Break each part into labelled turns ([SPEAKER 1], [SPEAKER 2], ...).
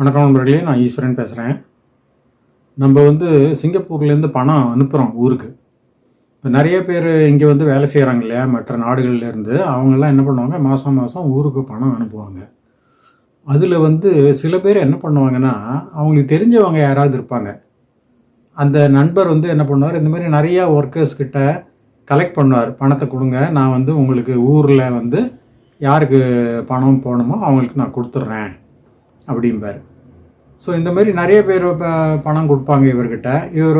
[SPEAKER 1] வணக்கம் நண்பர்களே, நான் ஈஸ்வரன் பேசுகிறேன். நம்ம சிங்கப்பூர்லேருந்து பணம் அனுப்புகிறோம் ஊருக்கு. இப்போ நிறைய பேர் இங்கே வேலை செய்கிறாங்க இல்லையா, மற்ற நாடுகள்லேருந்து. அவங்கெல்லாம் என்ன பண்ணுவாங்க, மாதம் மாதம் ஊருக்கு பணம் அனுப்புவாங்க. அதில் சில பேர் என்ன பண்ணுவாங்கன்னா, அவங்களுக்கு தெரிஞ்சவங்க யாராவது இருப்பாங்க. அந்த நண்பர் என்ன பண்ணுவார், இந்த மாதிரி நிறையா ஒர்க்கர்ஸ் கிட்ட கலெக்ட் பண்ணுவார். பணத்தை கொடுங்க, நான் உங்களுக்கு ஊரில் யாருக்கு பணம் போகணுமோ அவங்களுக்கு நான் கொடுத்துட்றேன் அப்படிம்பார். ஸோ இந்த மாதிரி நிறைய பேர் பணம் கொடுப்பாங்க இவர்கிட்ட. இவர்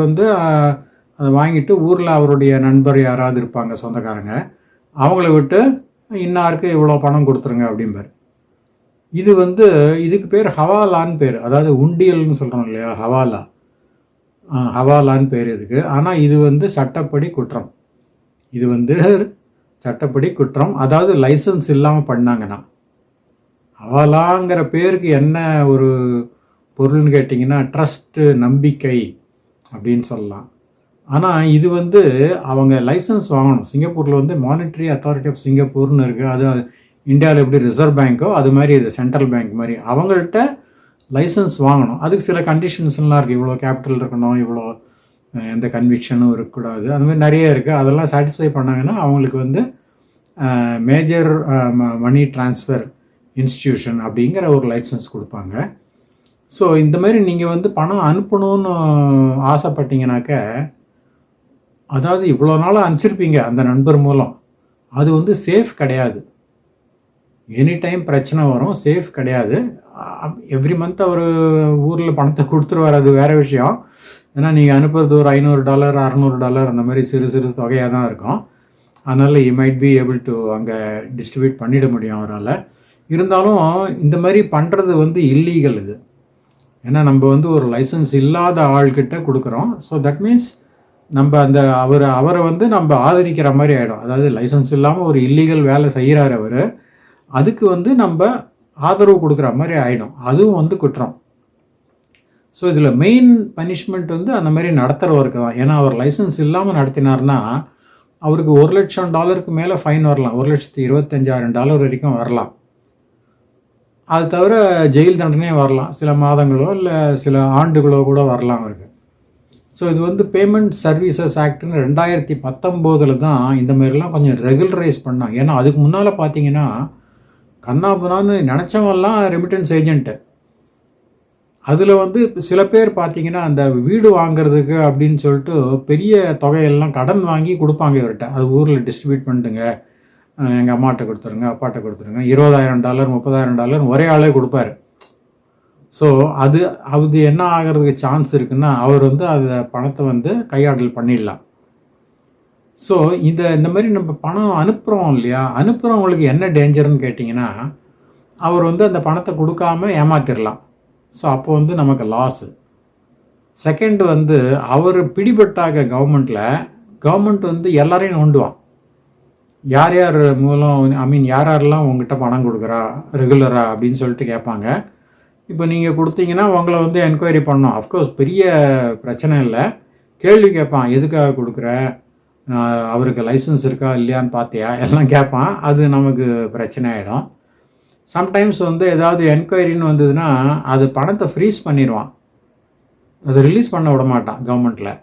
[SPEAKER 1] அதை வாங்கிட்டு ஊரில் அவருடைய நண்பர் யாராவது இருப்பாங்க, சொந்தக்காரங்க, அவங்கள விட்டு இன்னாருக்கு இவ்வளோ பணம் கொடுத்துருங்க அப்படிம்பார். இது இதுக்கு பேர் ஹவாலான்னு பேர். அதாவது உண்டியல்னு சொல்கிறோம் இல்லையா, ஹவாலான்னு பேர் இதுக்கு. ஆனால் இது சட்டப்படி குற்றம். இது சட்டப்படி குற்றம். அதாவது லைசன்ஸ் இல்லாமல் பண்ணாங்கன்னா. ஹவாலாங்கிற பேருக்கு என்ன ஒரு பொருள்னு கேட்டிங்கன்னா, ட்ரஸ்ட்டு, நம்பிக்கை அப்படின்னு சொல்லலாம். ஆனால் இது அவங்க லைசன்ஸ் வாங்கணும். சிங்கப்பூரில் மானிட்டரி அத்தாரிட்டி ஆஃப் சிங்கப்பூர்னு இருக்குது. அது இந்தியாவில் எப்படி ரிசர்வ் பேங்க்கோ அது மாதிரி இது சென்ட்ரல் பேங்க் மாதிரி. அவங்கள்ட்ட லைசன்ஸ் வாங்கணும். அதுக்கு சில கண்டிஷன்ஸ்லாம் இருக்குது. இவ்வளோ கேபிட்டல் இருக்கணும், இவ்வளோ எந்த கன்விக்ஷனும் இருக்கக்கூடாது, அது மாதிரி நிறைய இருக்குது. அதெல்லாம் சாட்டிஸ்ஃபை பண்ணாங்கன்னா அவங்களுக்கு மேஜர் மணி ட்ரான்ஸ்ஃபர் இன்ஸ்டிடியூஷன் அப்படிங்கிற ஒரு லைசன்ஸ் கொடுப்பாங்க. ஸோ இந்த மாதிரி நீங்கள் பணம் அனுப்பணும்னு ஆசைப்பட்டீங்கனாக்க, அதாவது இவ்வளோ நாளாக அனுப்பிச்சிருப்பீங்க அந்த நண்பர் மூலம், அது சேஃப் கிடையாது. எனி டைம் பிரச்சனை வரும், சேஃப் கிடையாது. எவ்ரி மந்த் அவர் ஊரில் பணத்தை கொடுத்துருவார், அது வேறு விஷயம். ஏன்னா நீங்கள் அனுப்புறது ஒரு $500 $600 அந்த மாதிரி சிறு சிறு தொகையாக தான் இருக்கும். அதனால் you might be able to அங்கே டிஸ்ட்ரிபியூட் பண்ணிட முடியும் அவரால். இருந்தாலும் இந்த மாதிரி பண்ணுறது இல்லீகல் இது. ஏன்னா நம்ம ஒரு லைசன்ஸ் இல்லாத ஆள்கிட்ட கொடுக்குறோம். ஸோ தட் மீன்ஸ் நம்ம அந்த அவரை நம்ம ஆதரிக்கிற மாதிரி ஆகிடும். அதாவது லைசன்ஸ் இல்லாமல் ஒரு இல்லீகல் வேலை செய்கிறார் அவர், அதுக்கு நம்ம ஆதரவு கொடுக்குற மாதிரி ஆகிடும். அதுவும் குற்றம். ஸோ இதில் மெயின் பனிஷ்மெண்ட் அந்த மாதிரி நடத்துகிறவருக்கு தான். ஏன்னா அவர் லைசன்ஸ் இல்லாமல் நடத்தினார்னா அவருக்கு $1 லட்சம் மேலே ஃபைன் வரலாம். $1,25,000 வரைக்கும் வரலாம். அது தவிர ஜெயில் தண்டனையே வரலாம். சில மாதங்களோ இல்லை சில ஆண்டுகளோ கூட வரலாம் அவருக்கு. ஸோ இது பேமெண்ட் சர்வீசஸ் ஆக்ட்னு 2019 தான் இந்த மாதிரிலாம் கொஞ்சம் ரெகுலரைஸ் பண்ணாங்க. ஏன்னா அதுக்கு முன்னால் பார்த்தீங்கன்னா கண்ணாபுனான்னு நினச்சவெல்லாம் ரெமிட்டன்ஸ் ஏஜென்ட்டு. அதில் சில பேர் பார்த்தீங்கன்னா அந்த வீடு வாங்கிறதுக்கு அப்படின்னு சொல்லிட்டு பெரிய தொகையெல்லாம் கடன் வாங்கி கொடுப்பாங்க இவர்கிட்ட. அது ஊரில் டிஸ்ட்ரிபியூட் பண்ணிட்டுங்க, எங்கள் அம்மாட்ட கொடுத்துருங்க, அப்பாட்ட கொடுத்துருங்க, $20,000 $30,000 ஒரே ஆளே கொடுப்பாரு. ஸோ அது என்ன ஆகிறதுக்கு சான்ஸ் இருக்குன்னா, அவர் அந்த பணத்தை கையாடல் பண்ணிடலாம். ஸோ இந்த மாதிரி நம்ம பணம் அனுப்புகிறோம் இல்லையா, அனுப்புகிறவங்களுக்கு என்ன டேஞ்சர்னு கேட்டிங்கன்னா, அவர் அந்த பணத்தை கொடுக்காம ஏமாத்திடலாம். ஸோ அப்போ நமக்கு லாஸு. செகண்ட் அவர் பிடிபட்டாக கவர்மெண்ட் எல்லாரையும் நோண்டுவான். யார் யார் மூலம் யாரெல்லாம் உங்ககிட்ட பணம் கொடுக்குறா ரெகுலராக அப்படின்னு சொல்லிட்டு கேட்பாங்க. இப்போ நீங்கள் கொடுத்தீங்கன்னா உங்களை என்கொயரி பண்ணோம். அஃப்கோர்ஸ் பெரிய பிரச்சனை இல்லை, கேள்வி கேட்பான். எதுக்காக கொடுக்குற, அவருக்கு லைசன்ஸ் இருக்கா இல்லையான்னு பார்த்தியா, எல்லாம் கேட்பான். அது நமக்கு பிரச்சனை ஆகிடும். சம்டைம்ஸ் ஏதாவது என்கொயரின்னு வந்ததுன்னா அது பணத்தை ஃப்ரீஸ் பண்ணிடுவான், அதை ரிலீஸ் பண்ண விட மாட்டான் கவர்மெண்ட்டில்.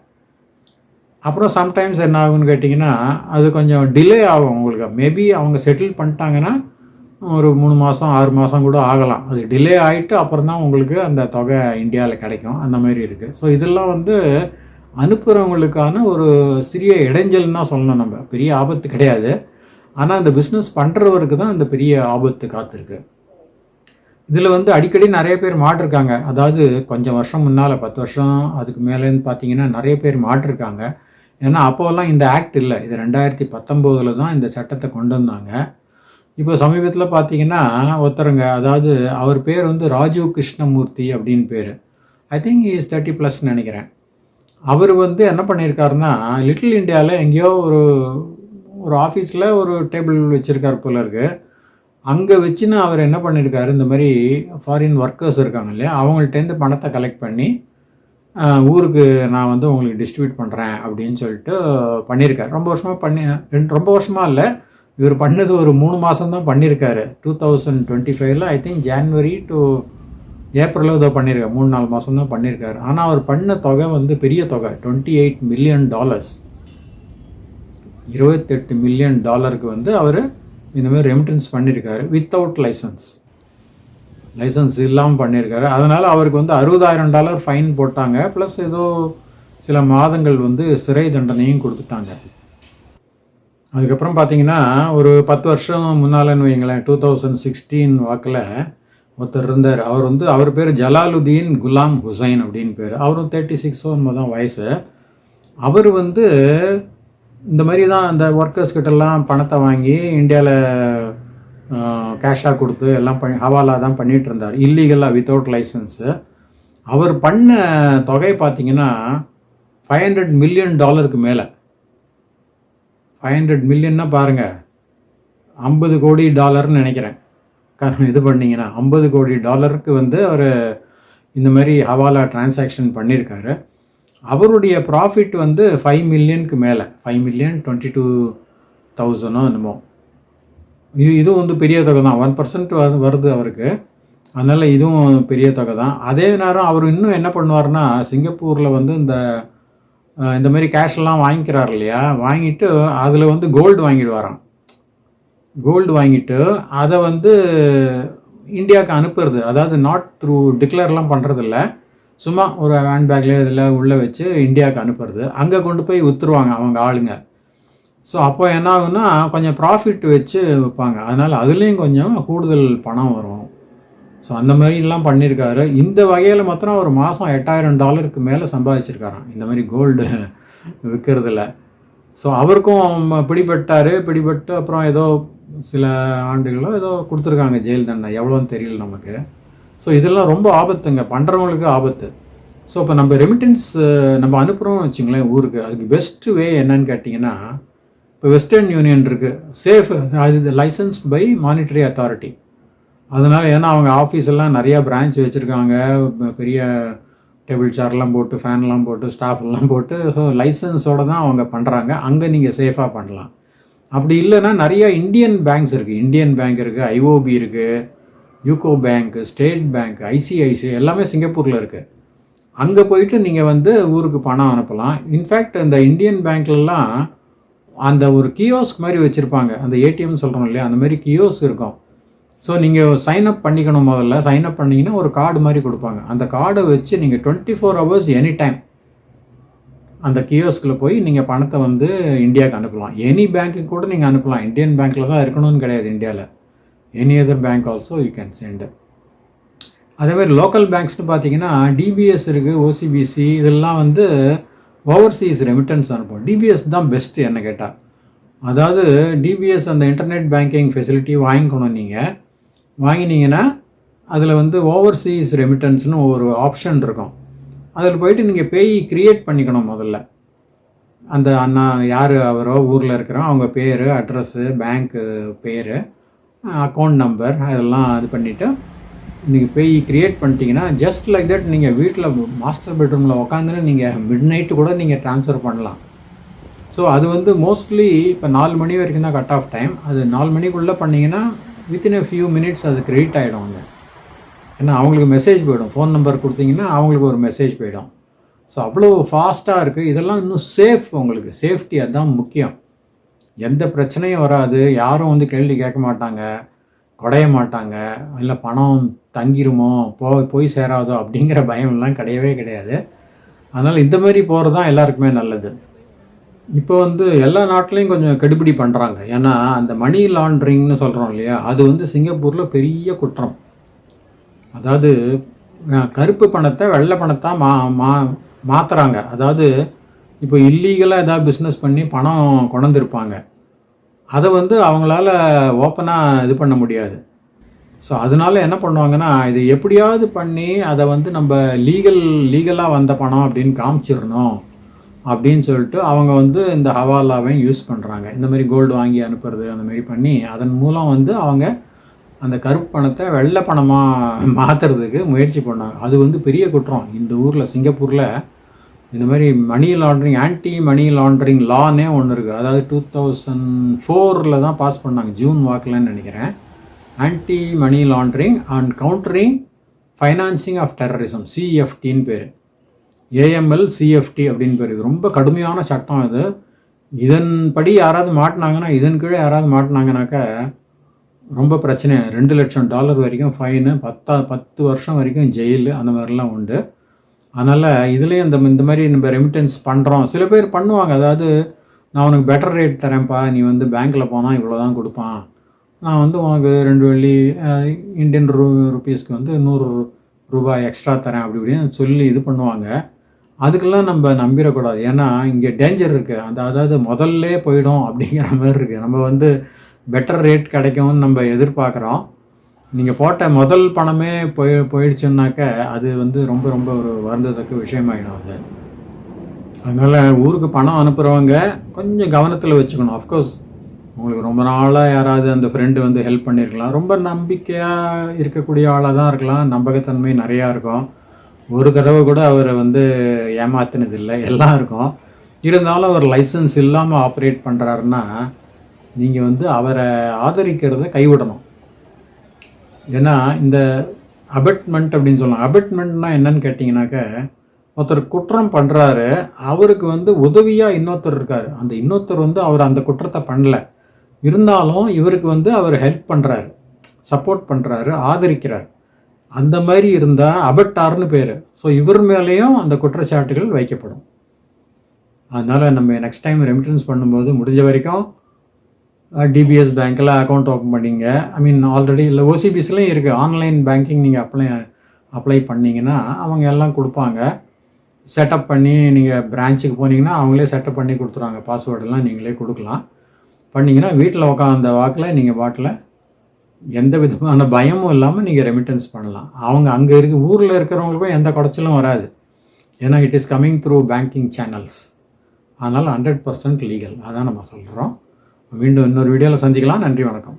[SPEAKER 1] அப்புறம் சம்டைம்ஸ் என்ன ஆகுன்னு கேட்டிங்கன்னா, அது கொஞ்சம் டிலே ஆகும் உங்களுக்கு. மேபி அவங்க செட்டில் பண்ணிட்டாங்கன்னா ஒரு 3 மாதம் 6 மாதம் கூட ஆகலாம். அது டிலே ஆகிட்டு அப்புறம் தான் உங்களுக்கு அந்த தொகை இந்தியாவில் கிடைக்கும். அந்த மாதிரி இருக்குது. ஸோ இதெல்லாம் அனுப்புகிறவங்களுக்கான ஒரு சிறிய இடைஞ்சல்னா சொல்லணும். நம்ம பெரிய ஆபத்து கிடையாது. ஆனால் இந்த பிஸ்னஸ் பண்ணுறவருக்கு தான் இந்த பெரிய ஆபத்து காத்திருக்கு. இதில் அடிக்கடி நிறைய பேர் மாட்டிருக்காங்க. அதாவது கொஞ்சம் வருஷம் முன்னால் 10 வருஷம் அதுக்கு மேலேன்னு பார்த்தீங்கன்னா நிறைய பேர் மாட்டிருக்காங்க. ஏன்னா அப்போல்லாம் இந்த ஆக்ட் இல்லை. இது 2019 தான் இந்த சட்டத்தை கொண்டு வந்தாங்க. இப்போ சமீபத்தில் பார்த்தீங்கன்னா ஒருத்தருங்க, அதாவது அவர் பேர் ராஜீவ் கிருஷ்ணமூர்த்தி அப்படின்னு பேர். ஐ திங்க் இஸ் 30+ நினைக்கிறேன். அவர் என்ன பண்ணியிருக்காருன்னா, லிட்டில் இண்டியாவில் எங்கேயோ ஒரு ஆஃபீஸில் ஒரு டேபிள் வச்சுருக்கார் போல இருக்குது. அங்கே வச்சுன்னு அவர் என்ன பண்ணியிருக்காரு, இந்த மாதிரி ஃபாரின் ஒர்க்கர்ஸ் இருக்காங்க இல்லையா, அவங்கள்ட்டேருந்து பணத்தை கலெக்ட் பண்ணி ஊருக்கு நான் உங்களுக்கு டிஸ்ட்ரிபியூட் பண்ணுறேன் அப்படின்னு சொல்லிட்டு பண்ணியிருக்காரு. ரொம்ப வருஷமாக இல்லை, இவர் பண்ணது ஒரு 3 மாதம் தான் பண்ணியிருக்காரு. 2025 ஐ திங்க் ஜான்வரி டு ஏப்ரலில் ஏதோ பண்ணியிருக்காரு, 3-4 மாதம் தான் பண்ணியிருக்காரு. ஆனால் அவர் பண்ண தொகை வந்து பெரிய தொகை, $28 மில்லியன். $28 மில்லியன் வந்து அவர் இந்த மாதிரி ரெமிட்டன்ஸ் பண்ணியிருக்காரு வித்தவுட் லைசன்ஸ் இல்லாமல் பண்ணியிருக்காரு. அதனால் அவருக்கு வந்து $60,000 ஃபைன் போட்டாங்க. ப்ளஸ் ஏதோ சில மாதங்கள் வந்து சிறை தண்டனையும் கொடுத்துட்டாங்க. அதுக்கப்புறம் பார்த்தீங்கன்னா ஒரு 10 வருஷம் முன்னாலன்னு வைங்களேன், 2016 வாக்கில் ஒருத்தர் இருந்தார். அவர் பேர் ஜலாலுதீன் குலாம் ஹுசைன் அப்படின்னு பேர். அவரும் 36 தான் வயசு. அவர் வந்து இந்த மாதிரி தான் அந்த ஒர்க்கர்ஸ் கிட்டலாம் பணத்தை வாங்கி இந்தியாவில் கேஷாக கொடுத்து எல்லாம் ஹவாலா தான் பண்ணிகிட்டு இருந்தார், இல்லீகலாக வித்தவுட் லைசன்ஸு. அவர் பண்ண தொகை பார்த்திங்கன்னா $500 மில்லியன் மேலே. 500 மில்லியன்னா பாருங்கள், $50 கோடி நினைக்கிறேன். இது பண்ணிங்கன்னா $50 கோடி வந்து அவர் இந்த மாதிரி ஹவாலா டிரான்சாக்ஷன் பண்ணியிருக்காரு. அவருடைய ப்ராஃபிட் வந்து $5 மில்லியனுக்கு மேலே, $5,22,000 என்னமோ. இதுவும் வந்து பெரிய தொகை தான், 1% வருது அவருக்கு. அதனால் இதுவும் பெரிய தொகை தான். அதே நேரம் அவர் இன்னும் என்ன பண்ணுவார்னா, சிங்கப்பூரில் வந்து இந்த மாதிரி கேஷ்லாம் வாங்கிக்கிறார் இல்லையா, வாங்கிட்டு அதில் வந்து கோல்டு வாங்கிடுவாராம். கோல்டு வாங்கிட்டு அதை வந்து இந்தியாவுக்கு அனுப்புறது. அதாவது நாட் த்ரூ டிக்ளேர்லாம் பண்ணுறதில்ல, சும்மா ஒரு ஹேண்ட்பேக்லேயே இதில் உள்ளே வச்சு இந்தியாவுக்கு அனுப்புறது. அங்கே கொண்டு போய் விற்றுருவாங்க அவங்க ஆளுங்க. ஸோ அப்போ என்ன ஆகுன்னா கொஞ்சம் ப்ராஃபிட் வச்சு விற்பாங்க. அதனால் அதுலேயும் கொஞ்சம் கூடுதல் பணம் வரும். ஸோ அந்த மாதிரிலாம் பண்ணியிருக்காரு. இந்த வகையில் மாத்திரம் ஒரு மாதம் $8,000 மேலே சம்பாதிச்சிருக்காராம் இந்த மாதிரி கோல்டு விற்கிறதுல. ஸோ அவருக்கும் பிடிபட்டு அப்புறம் ஏதோ சில ஆண்டுகளோ ஏதோ கொடுத்துருக்காங்க ஜெயில் தண்டனை, எவ்வளோன்னு தெரியல நமக்கு. ஸோ இதெல்லாம் ரொம்ப ஆபத்துங்க, பண்ணுறவங்களுக்கு ஆபத்து. ஸோ இப்போ நம்ம ரெமிட்டன்ஸ் நம்ம அனுப்புகிறோம்னு வச்சுங்களேன் ஊருக்கு, அதுக்கு பெஸ்ட்டு வே என்னன்னு கேட்டிங்கன்னா, இப்போ வெஸ்டர்ன் யூனியன் இருக்குது, சேஃப், அது லைசன்ஸ்ட் பை மானிட்டரி அத்தாரிட்டி. அதனால் ஏன்னா அவங்க ஆஃபீஸெல்லாம் நிறையா பிரான்ச் வச்சுருக்காங்க, பெரிய டேபிள் சேர்லாம் போட்டு ஃபேன்லாம் போட்டு ஸ்டாஃப்லாம் போட்டு, ஸோ லைசன்ஸோடு தான் அவங்க பண்ணுறாங்க. அங்கே நீங்கள் சேஃபாக பண்ணலாம். அப்படி இல்லைன்னா நிறையா இந்தியன் பேங்க்ஸ் இருக்குது, இந்தியன் பேங்க் இருக்குது, ஐஓபி இருக்குது, UCO bank, state bank, ICICI எல்லாமே சிங்கப்பூரில் இருக்குது. அங்கே போயிட்டு நீங்கள் வந்து ஊருக்கு பணம் அனுப்பலாம். இன்ஃபேக்ட் இந்த இந்தியன் பேங்க்லலாம் அந்த ஒரு கியோஸ்க் மாதிரி வச்சுருப்பாங்க, அந்த ஏடிஎம் சொல்கிறோம் இல்லையா, அந்த மாதிரி கியோஸ் இருக்கும். ஸோ நீங்கள் சைன்அப் பண்ணிக்கணும். முதல்ல சைன்அப் பண்ணிங்கன்னா ஒரு கார்டு மாதிரி கொடுப்பாங்க. அந்த கார்டை வச்சு நீங்கள் 24 ஹவர்ஸ் எனி டைம் அந்த கியோஸ்கில் போய் நீங்கள் பணத்தை வந்து இந்தியாவுக்கு அனுப்பலாம். எனி பேங்க்குக்கு கூட நீங்கள் அனுப்பலாம், இந்தியன் பேங்க்கில் தான் இருக்கணும்னு கிடையாது இந்தியாவில். Any other bank also you can send. அதேமாதிரி லோக்கல் பேங்க்ஸ்னு பார்த்தீங்கன்னா டிபிஎஸ் இருக்குது, ஓசிபிசி, இதெல்லாம் வந்து ஓவர்சீஸ் ரெமிட்டன்ஸ் அனுப்பும். டிபிஎஸ் தான் பெஸ்ட்டு என்ன கேட்டால். அதாவது டிபிஎஸ் அந்த இன்டர்நெட் பேங்கிங் ஃபெசிலிட்டி வாங்கிக்கணும். நீங்கள் வாங்கினீங்கன்னா அதில் வந்து ஓவர்சீஸ் ரெமிட்டன்ஸ்னு ஒரு ஆப்ஷன் இருக்கும். அதில் போயிட்டு நீங்கள் பேய் க்ரியேட் பண்ணிக்கணும். முதல்ல அந்த அண்ணா யார் அவரோ ஊரில் இருக்கிறோம், அவங்க பேர், அட்ரஸ்ஸு, பேங்க்கு பேர், அக்கௌண்ட் நம்பர் அதெல்லாம் இது பண்ணிவிட்டு நீங்கள் பேய் க்ரியேட் பண்ணிட்டீங்கன்னா ஜஸ்ட் லைக் தட் நீங்கள் வீட்டில் மாஸ்டர் பெட்ரூமில் உட்காந்துன்னு நீங்கள் மிட் நைட்டு கூட நீங்கள் ட்ரான்ஸ்ஃபர் பண்ணலாம். ஸோ அது வந்து மோஸ்ட்லி இப்போ 4 மணி வரைக்கும் தான் கட் ஆஃப் டைம். அது 4 மணிக்குள்ளே பண்ணிங்கன்னா வித்தின் a few minutes அது கிரெடிட் ஆகிடும் அங்கே. ஏன்னா அவங்களுக்கு மெசேஜ் போயிடும், ஃபோன் நம்பர் கொடுத்தீங்கன்னா அவங்களுக்கு ஒரு மெசேஜ் போயிடும். ஸோ அவ்வளோ ஃபாஸ்ட்டாக இருக்குது. இதெல்லாம் இன்னும் சேஃப், உங்களுக்கு சேஃப்டி அதுதான் முக்கியம். எந்த பிரச்சனையும் வராது, யாரும் வந்து கேள்வி கேட்க மாட்டாங்க, குடைய மாட்டாங்க, இல்லை பணம் தங்கிருமோ போய் சேராதோ அப்படிங்கிற பயம்லாம் கிடையவே கிடையாது. அதனால் இந்த மாதிரி போகிறது தான் எல்லாருக்குமே நல்லது. இப்போ வந்து எல்லா நாட்டிலையும் கொஞ்சம் கெடுபிடி பண்ணுறாங்க. ஏன்னா அந்த மணி லாண்ட்ரிங்னு சொல்கிறோம் இல்லையா, அது வந்து சிங்கப்பூரில் பெரிய குற்றம். அதாவது கருப்பு பணத்தை வெள்ளை பணத்தை மாற்றுறாங்க. அதாவது இப்போ இல்லீகலாக ஏதாவது பிஸ்னஸ் பண்ணி பணம் கொண்டிருப்பாங்க, அதை வந்து அவங்களால ஓப்பனாக இது பண்ண முடியாது. ஸோ அதனால என்ன பண்ணுவாங்கன்னா, இது எப்படியாவது பண்ணி அதை வந்து நம்ம லீகலாக வந்த பணம் அப்படின்னு காமிச்சிடணும் அப்படின்னு சொல்லிட்டு அவங்க வந்து இந்த ஹவாலாவையும் யூஸ் பண்ணுறாங்க. இந்த மாதிரி கோல்டு வாங்கி அனுப்புறது அந்த மாதிரி பண்ணி அதன் மூலம் வந்து அவங்க அந்த கருப்பு பணத்தை வெள்ளை பணமாக மாற்றுறதுக்கு முயற்சி பண்ணாங்க. அது வந்து பெரிய குற்றம். இந்த ஊரில் சிங்கப்பூரில் இந்த மாதிரி money laundering, anti money laundering லானே ஒன்று இருக்குது. அதாவது 2004 தான் பாஸ் பண்ணாங்க, ஜூன் வாக்கில்னு நினைக்கிறேன். Anti money laundering and countering financing of terrorism, சிஎஃப்டின்னு பேர். ஏஎம்எல் சிஎஃப்டி அப்படின்னு பேர். இது ரொம்ப கடுமையான சட்டம் இது. இதன்படி யாராவது மாட்டினாங்கன்னா, இதன் கீழே யாராவது மாட்டினாங்கனாக்கா ரொம்ப பிரச்சனை. $2 லட்சம் வரைக்கும் ஃபைனு, 10 வருஷம் வரைக்கும் ஜெயிலு, அந்த மாதிரிலாம் உண்டு. அதனால் இதுலேயும் இந்த மாதிரி நம்ம ரெமிட்டன்ஸ் பண்ணுறோம். சில பேர் பண்ணுவாங்க. அதாவது நான் உனக்கு பெட்டர் ரேட் தரேன்ப்பா, நீ வந்து பேங்க்கில் போனால் இவ்வளோ தான் கொடுப்பான், நான் வந்து உனக்கு 2 வெள்ளி இந்தியன் ருபீஸ்க்கு வந்து $100 எக்ஸ்ட்ரா தரேன் அப்படி இப்படின்னு சொல்லி இது பண்ணுவாங்க. அதுக்கெல்லாம் நம்ம நம்பிடக்கூடாது. ஏன்னா இங்கே டேஞ்சர் இருக்குது. அதாவது முதல்ல போயிடும் அப்படிங்கிற மாதிரி இருக்குது. நம்ம வந்து பெட்டர் ரேட் கிடைக்கும்னு நம்ம எதிர்பார்க்குறோம். நீங்கள் போட்ட முதல் பணமே போயிடுச்சுன்னாக்க அது வந்து ரொம்ப ரொம்ப ஒரு வருந்தத்தக்க விஷயமாயிடும் அது. அதனால் ஊருக்கு பணம் அனுப்புகிறவங்க கொஞ்சம் கவனத்தில் வச்சுக்கணும். அஃப்கோர்ஸ் உங்களுக்கு ரொம்ப நாளாக யாராவது அந்த ஃப்ரெண்டு வந்து ஹெல்ப் பண்ணியிருக்கலாம், ரொம்ப நம்பிக்கையாக இருக்கக்கூடிய ஆளாக தான் இருக்கலாம், நம்பகத்தன்மை நிறையா இருக்கும், ஒரு தடவை கூட அவரை வந்து ஏமாத்தினதில்லை, எல்லாம் இருக்கும். இருந்தாலும் அவர் லைசன்ஸ் இல்லாமல் ஆப்ரேட் பண்ணுறாருன்னா நீங்கள் வந்து அவரை ஆதரிக்கிறத கைவிடணும். ஏன்னா இந்த அபெட்மெண்ட் அப்படின்னு சொல்லலாம். அபெட்மெண்ட்னா என்னன்னு கேட்டிங்கனாக்க, ஒருத்தர் குற்றம் பண்ணுறாரு, அவருக்கு வந்து உதவியாக இன்னொருத்தர் இருக்கார். அந்த இன்னொருத்தர் வந்து அவர் அந்த குற்றத்தை பண்ணலை, இருந்தாலும் இவருக்கு வந்து அவர் ஹெல்ப் பண்ணுறாரு, சப்போர்ட் பண்ணுறாரு, ஆதரிக்கிறார். அந்த மாதிரி இருந்தால் அபட்டார்னு பேர். ஸோ இவர் மேலேயும் அந்த குற்றச்சாட்டுகள் வைக்கப்படும். அதனால் நம்ம நெக்ஸ்ட் டைம் ரெமிட்டன்ஸ் பண்ணும்போது முடிஞ்ச வரைக்கும் டிபிஎஸ் பேங்க்கில் அக்கௌண்ட் ஓப்பன் பண்ணிங்க. ஆல்ரெடி இல்லை ஓசிபிஸ்லேயும் இருக்குது, ஆன்லைன் பேங்கிங் நீங்கள் அப்ளை பண்ணிங்கன்னா அவங்க எல்லாம் கொடுப்பாங்க. செட்டப் பண்ணி நீங்கள் பிரான்ச்சுக்கு போனீங்கன்னா அவங்களே செட்டப் பண்ணி கொடுத்துருவாங்க. பாஸ்வேர்டெல்லாம் நீங்களே கொடுக்கலாம். பண்ணிங்கன்னா வீட்டில் உட்காந்த வாக்கில் நீங்கள் பாட்டில் எந்த விதமான பயமும் இல்லாமல் நீங்கள் ரெமிட்டன்ஸ் பண்ணலாம். அவங்க அங்கே ஊரில் இருக்கிறவங்களுக்கும் எந்த குடைச்சலும் வராது. ஏன்னா it is coming through banking channels. அதனால் 100% லீகல். அதான் நம்ம சொல்கிறோம். மீண்டும் இன்னொரு வீடியோவில் சந்திக்கலாம். நன்றி, வணக்கம்.